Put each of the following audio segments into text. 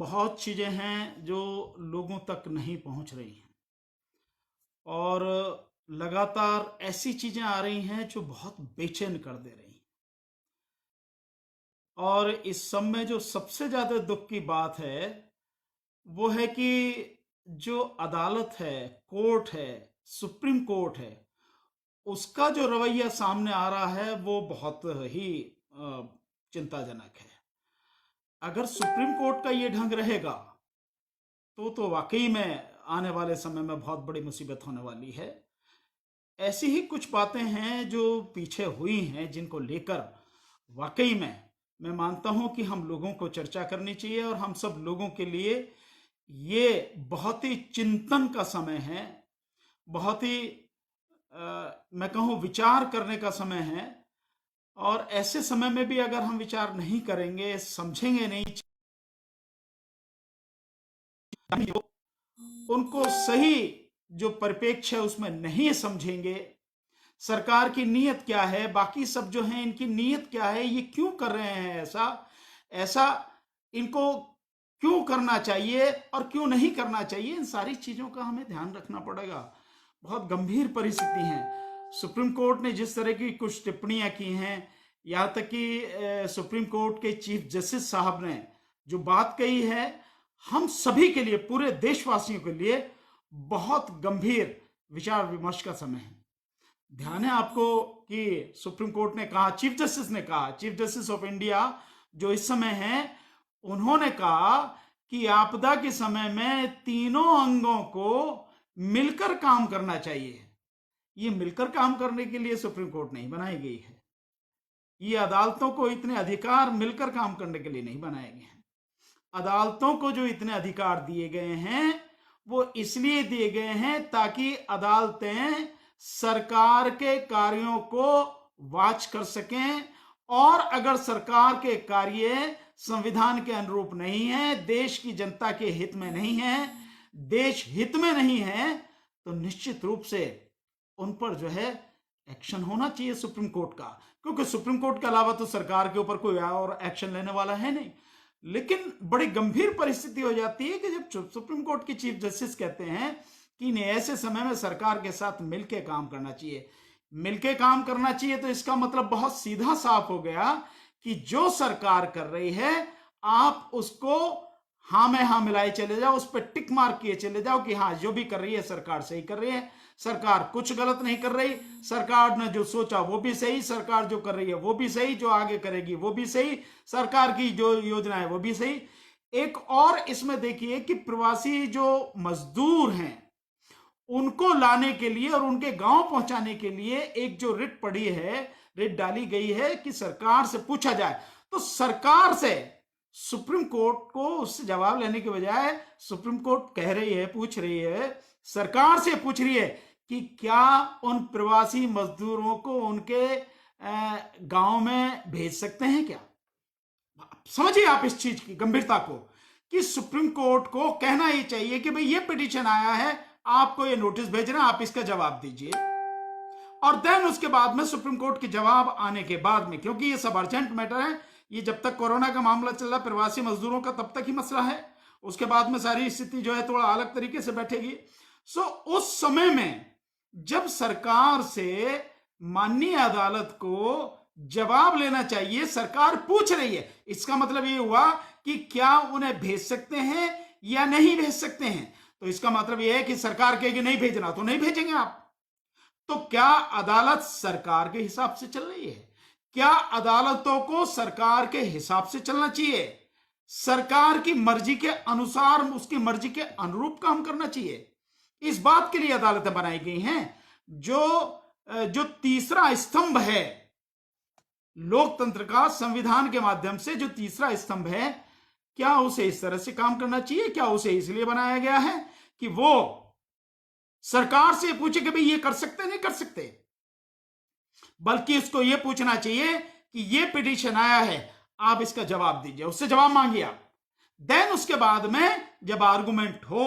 बहुत चीज़ें हैं जो लोगों तक नहीं पहुंच रही हैं और लगातार ऐसी चीज़ें आ रही हैं जो बहुत बेचैन कर दे रही हैं। और इस सब में जो सबसे ज़्यादा दुख की बात है वो है कि जो अदालत है, कोर्ट है, सुप्रीम कोर्ट है, उसका जो रवैया सामने आ रहा है वो बहुत ही चिंताजनक है। अगर सुप्रीम कोर्ट का ये ढंग रहेगा तो वाकई में आने वाले समय में बहुत बड़ी मुसीबत होने वाली है। ऐसी ही कुछ बातें हैं जो पीछे हुई हैं जिनको लेकर वाकई में मैं मानता हूं कि हम लोगों को चर्चा करनी चाहिए और हम सब लोगों के लिए ये बहुत ही चिंतन का समय है, बहुत ही मैं कहूँ विचार करने का समय है। और ऐसे समय में भी अगर हम विचार नहीं करेंगे, समझेंगे नहीं, उनको सही जो परिप्रेक्ष्य है उसमें नहीं समझेंगे, सरकार की नीयत क्या है, बाकी सब जो हैं इनकी नीयत क्या है, ये क्यों कर रहे हैं ऐसा ऐसा, इनको क्यों करना चाहिए और क्यों नहीं करना चाहिए, इन सारी चीज़ों का हमें ध्यान रखना पड़ेगा। बहुत गंभीर परिस्थिति है। सुप्रीम कोर्ट ने जिस तरह की कुछ टिप्पणियां की हैं, यहाँ तक कि सुप्रीम कोर्ट के चीफ जस्टिस साहब ने जो बात कही है, हम सभी के लिए, पूरे देशवासियों के लिए बहुत गंभीर विचार विमर्श का समय है। ध्यान है आपको कि सुप्रीम कोर्ट ने कहा, चीफ जस्टिस ने कहा, चीफ जस्टिस ऑफ इंडिया जो इस समय हैं, उन्होंने कहा कि आपदा के समय में तीनों अंगों को मिलकर काम करना चाहिए। ये मिलकर काम करने के लिए सुप्रीम कोर्ट नहीं बनाई गई है। ये अदालतों को इतने अधिकार मिलकर काम करने के लिए नहीं बनाए गए हैं। अदालतों को जो इतने अधिकार दिए गए हैं वो इसलिए दिए गए हैं ताकि अदालतें सरकार के कार्यों को वॉच कर सकें, और अगर सरकार के कार्य संविधान के अनुरूप नहीं है, देश की जनता के हित में नहीं है, देश हित में नहीं है, तो निश्चित रूप से उन पर जो है एक्शन होना चाहिए सुप्रीम कोर्ट का, क्योंकि सुप्रीम कोर्ट के अलावा तो सरकार के ऊपर कोई और एक्शन लेने वाला है नहीं। लेकिन बड़ी गंभीर परिस्थिति हो जाती है कि जब सुप्रीम कोर्ट के चीफ जस्टिस कहते हैं कि इन्हें ऐसे समय में सरकार के साथ मिलकर काम करना चाहिए, मिलकर काम करना चाहिए, तो इसका मतलब बहुत सीधा साफ हो गया कि जो सरकार कर रही है आप उसको हाँ में हाँ मिलाए चले जाओ, उस पर टिक मार्क किए चले जाओ कि हाँ जो भी कर रही है सरकार सही कर रही है, सरकार कुछ गलत नहीं कर रही, सरकार ने जो सोचा वो भी सही, सरकार जो कर रही है वो भी सही, जो आगे करेगी वो भी सही, सरकार की जो योजना है वो भी सही। एक और इसमें देखिए कि प्रवासी जो मजदूर हैं उनको लाने के लिए और उनके गांव पहुंचाने के लिए एक जो रिट पड़ी है, रिट डाली गई है कि सरकार से पूछा जाए, तो सरकार से सुप्रीम कोर्ट को उससे जवाब लेने के बजाय सुप्रीम कोर्ट कह रही है, पूछ रही है, सरकार से पूछ रही है कि क्या उन प्रवासी मजदूरों को उनके गांव में भेज सकते हैं क्या। समझिए आप इस चीज की गंभीरता को कि सुप्रीम कोर्ट को कहना ही चाहिए कि भाई ये पिटीशन आया है, आपको ये नोटिस भेजना, आप इसका जवाब दीजिए। और देन उसके बाद में सुप्रीम कोर्ट के जवाब आने के बाद में, क्योंकि ये सब अर्जेंट मैटर है, ये जब तक कोरोना का मामला चल रहा है प्रवासी मजदूरों का तब तक ही मसला है, उसके बाद में सारी स्थिति जो है थोड़ा अलग तरीके से बैठेगी। उस समय में जब सरकार से माननीय अदालत को जवाब लेना चाहिए, सरकार पूछ रही है, इसका मतलब ये हुआ कि क्या उन्हें भेज सकते हैं या नहीं भेज सकते हैं। तो इसका मतलब यह है कि सरकार कहेगी नहीं भेजना तो नहीं भेजेंगे आप। तो क्या अदालत सरकार के हिसाब से चल रही है? क्या अदालतों को सरकार के हिसाब से चलना चाहिए? सरकार की मर्जी के अनुसार, उसकी मर्जी के अनुरूप काम करना चाहिए। इस बात के लिए अदालतें बनाई गई हैं। जो तीसरा स्तंभ है लोकतंत्र का, संविधान के माध्यम से जो तीसरा स्तंभ है, क्या उसे इस तरह से काम करना चाहिए? क्या उसे इसलिए बनाया गया है कि वो सरकार से पूछे कि भाई ये कर सकते नहीं कर सकते, बल्कि उसको ये पूछना चाहिए कि ये पिटीशन आया है, आप इसका जवाब दीजिए, उससे जवाब मांगिए आप। देन उसके बाद में जब आर्गुमेंट हो,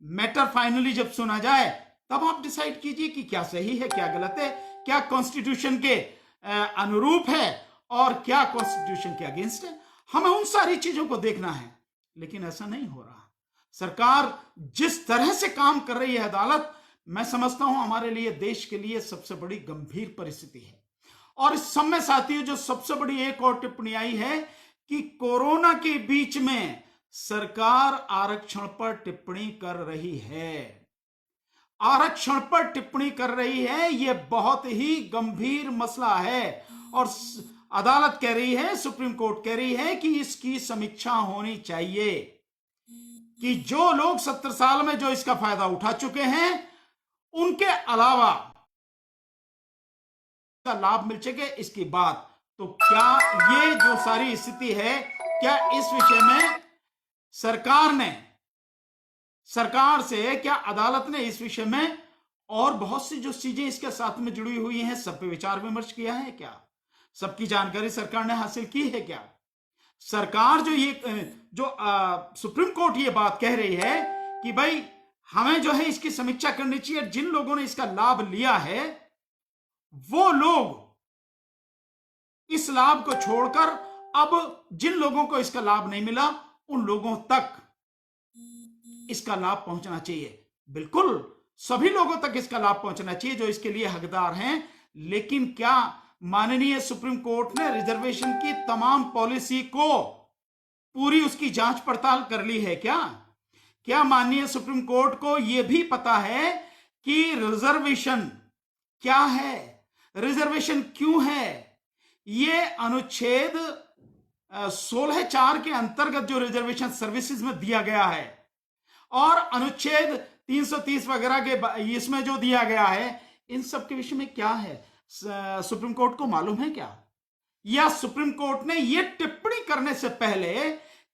मैटर फाइनली जब सुना जाए, तब आप डिसाइड कीजिए कि क्या सही है, क्या गलत है, क्या कॉन्स्टिट्यूशन के अनुरूप है और क्या कॉन्स्टिट्यूशन के अगेंस्ट है। हमें उन सारी चीजों को देखना है। लेकिन ऐसा नहीं हो रहा। सरकार जिस तरह से काम कर रही है अदालत, मैं समझता हूं हमारे लिए, देश के लिए सबसे बड़ी गंभीर परिस्थिति है। और इस समय साथियों जो सबसे बड़ी एक और टिप्पणी आई है कि कोरोना के बीच में सरकार आरक्षण पर टिप्पणी कर रही है। आरक्षण पर टिप्पणी कर रही है, यह बहुत ही गंभीर मसला है। और अदालत कह रही है, सुप्रीम कोर्ट कह रही है कि इसकी समीक्षा होनी चाहिए कि जो लोग 70 साल में जो इसका फायदा उठा चुके हैं उनके अलावा का लाभ मिल सके, इसकी बात। तो क्या ये जो सारी स्थिति है, क्या इस विषय में सरकार से, क्या अदालत ने इस विषय में और बहुत सी जो चीजें इसके साथ में जुड़ी हुई हैं, सब पे विचार विमर्श किया है क्या? सबकी जानकारी सरकार ने हासिल की है क्या? सरकार जो सुप्रीम कोर्ट ये बात कह रही है कि भाई हमें जो है इसकी समीक्षा करनी चाहिए, जिन लोगों ने इसका लाभ लिया है वो लोग इस लाभ को छोड़कर अब जिन लोगों को इसका लाभ नहीं मिला उन लोगों तक इसका लाभ पहुंचना चाहिए। बिल्कुल सभी लोगों तक इसका लाभ पहुंचना चाहिए जो इसके लिए हकदार हैं। लेकिन क्या माननीय सुप्रीम कोर्ट ने रिजर्वेशन की तमाम पॉलिसी को पूरी उसकी जांच पड़ताल कर ली है क्या? क्या माननीय सुप्रीम कोर्ट को यह भी पता है कि रिजर्वेशन क्या है, रिजर्वेशन क्यों है? यह अनुच्छेद 16(4) के अंतर्गत जो रिजर्वेशन सर्विसेज में दिया गया है और अनुच्छेद 330 वगैरह के इसमें जो दिया गया है, इन सब के विषय में क्या है सुप्रीम कोर्ट को मालूम है क्या? या सुप्रीम कोर्ट ने यह टिप्पणी करने से पहले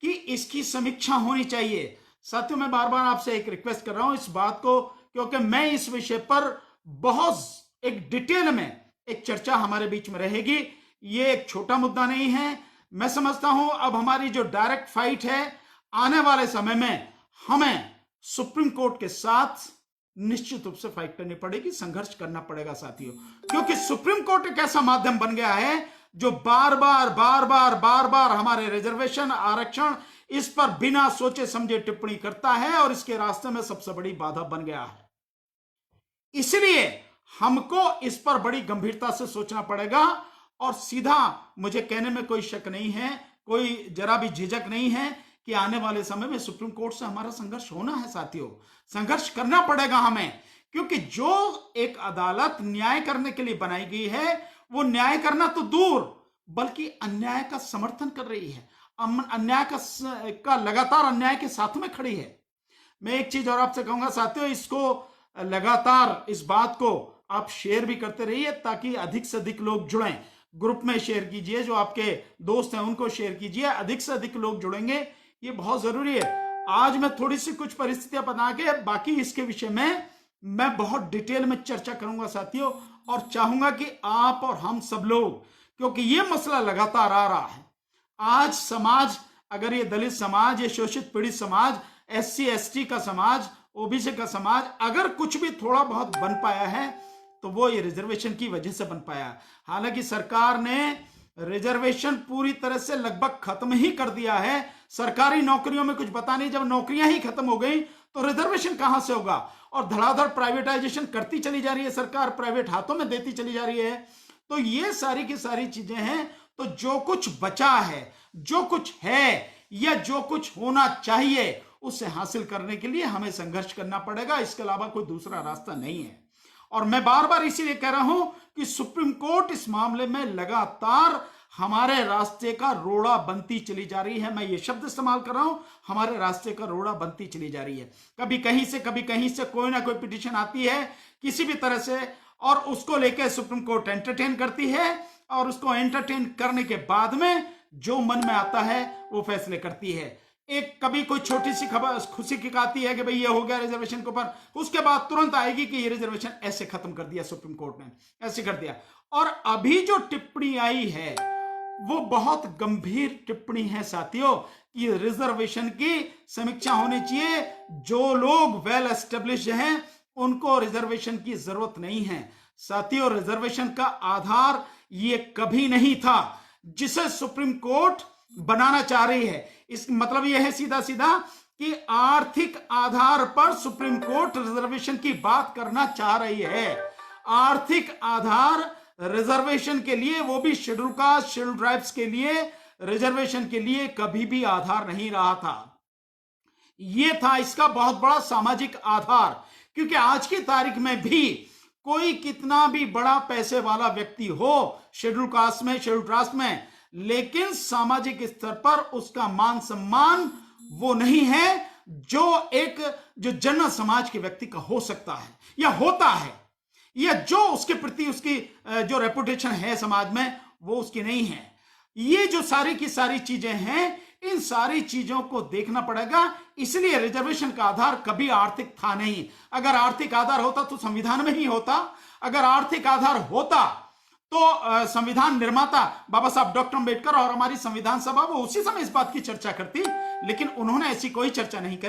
कि इसकी समीक्षा होनी चाहिए? साथियों मैं बार बार आपसे एक रिक्वेस्ट कर रहा हूं इस बात को, क्योंकि मैं इस विषय पर बहुत एक डिटेल में एक चर्चा हमारे बीच में रहेगी। ये एक छोटा मुद्दा नहीं है। मैं समझता हूं अब हमारी जो डायरेक्ट फाइट है, आने वाले समय में हमें सुप्रीम कोर्ट के साथ निश्चित रूप से फाइट करनी पड़ेगी, संघर्ष करना पड़ेगा साथियों, क्योंकि सुप्रीम कोर्ट एक ऐसा माध्यम बन गया है जो बार बार हमारे रिजर्वेशन, आरक्षण, इस पर बिना सोचे समझे टिप्पणी करता है और इसके रास्ते में सबसे बड़ी बाधा बन गया है। इसलिए हमको इस पर बड़ी गंभीरता से सोचना पड़ेगा। और सीधा मुझे कहने में कोई शक नहीं है, कोई जरा भी झिझक नहीं है कि आने वाले समय में सुप्रीम कोर्ट से हमारा संघर्ष होना है साथियों, संघर्ष करना पड़ेगा हमें, क्योंकि जो एक अदालत न्याय करने के लिए बनाई गई है वो न्याय करना तो दूर बल्कि अन्याय का समर्थन कर रही है, अन्याय का लगातार अन्याय के साथ में खड़ी है। मैं एक चीज और आपसे कहूंगा साथियों, इसको लगातार इस बात को आप शेयर भी करते रहिए ताकि अधिक से अधिक लोग जुड़ें। ग्रुप में शेयर कीजिए, जो आपके दोस्त हैं उनको शेयर कीजिए, अधिक से अधिक लोग जुड़ेंगे, ये बहुत जरूरी है। आज मैं थोड़ी सी कुछ परिस्थितियां बना के बाकी इसके विषय में मैं बहुत डिटेल में चर्चा करूंगा साथियों, और चाहूंगा कि आप और हम सब लोग, क्योंकि ये मसला लगातार आ रहा है। आज समाज, अगर ये दलित समाज, ये शोषित पीड़ित समाज, SC ST का समाज, OBC का समाज अगर कुछ भी थोड़ा बहुत बन पाया है तो वो ये रिजर्वेशन की वजह से बन पाया। हालांकि सरकार ने रिजर्वेशन पूरी तरह से लगभग खत्म ही कर दिया है। सरकारी नौकरियों में कुछ बता नहीं, जब नौकरियां ही खत्म हो गई तो रिजर्वेशन कहां से होगा? और धड़ाधड़ प्राइवेटाइजेशन करती चली जा रही है सरकार, प्राइवेट हाथों में देती चली जा रही है। तो ये सारी की सारी चीजें हैं। तो जो कुछ बचा है, जो कुछ है या जो कुछ होना चाहिए, उसे हासिल करने के लिए हमें संघर्ष करना पड़ेगा। इसके अलावा कोई दूसरा रास्ता नहीं है। और मैं बार बार इसीलिए कह रहा हूं कि सुप्रीम कोर्ट इस मामले में लगातार हमारे रास्ते का रोड़ा बनती चली जा रही है। मैं ये शब्द इस्तेमाल कर रहा हूं, हमारे रास्ते का रोड़ा बनती चली जा रही है। कभी कहीं से कोई ना कोई पिटीशन आती है किसी भी तरह से, और उसको लेकर सुप्रीम कोर्ट एंटरटेन करती है, और उसको एंटरटेन करने के बाद में जो मन में आता है वो फैसले करती है। एक कभी कोई छोटी सी खबर खुशी की आती है कि भाई ये हो गया रिजर्वेशन के ऊपर, उसके बाद तुरंत आएगी कि ये रिजर्वेशन ऐसे खत्म कर दिया सुप्रीम कोर्ट ने, ऐसे कर दिया। और अभी जो टिप्पणी आई है वो बहुत गंभीर टिप्पणी है साथियों, कि रिजर्वेशन की समीक्षा होनी चाहिए। जो लोग वेल एस्टेब्लिश्ड हैं उनको रिजर्वेशन की जरूरत नहीं है साथियों। रिजर्वेशन का आधार ये कभी नहीं था जिसे सुप्रीम कोर्ट बनाना चाह रही है। इस मतलब यह है सीधा सीधा कि आर्थिक आधार पर सुप्रीम कोर्ट रिजर्वेशन की बात करना चाह रही है। आर्थिक आधार रिजर्वेशन के लिए, वो भी शेड्यूल कास्ट शेड्यूल ट्राइब्स के लिए रिजर्वेशन के लिए कभी भी आधार नहीं रहा था। यह था इसका बहुत बड़ा सामाजिक आधार। क्योंकि आज की तारीख में भी कोई कितना भी बड़ा पैसे वाला व्यक्ति हो शेड्यूल कास्ट में, शेड्यूल ट्रास्ट में, लेकिन सामाजिक स्तर पर उसका मान सम्मान वो नहीं है जो जनरल समाज के व्यक्ति का हो सकता है या होता है, या जो उसके प्रति उसकी जो रेपुटेशन है समाज में वो उसकी नहीं है। ये जो सारी की सारी चीजें हैं, इन सारी चीजों को देखना पड़ेगा। इसलिए रिजर्वेशन का आधार कभी आर्थिक था नहीं। अगर आर्थिक आधार होता तो संविधान में ही होता। अगर आर्थिक आधार होता तो संविधान निर्माता बाबा साहब डॉक्टर अंबेडकर और हमारी संविधान सभा वो उसी समय इस बात की चर्चा करती, लेकिन उन्होंने ऐसी कोई चर्चा नहीं करी।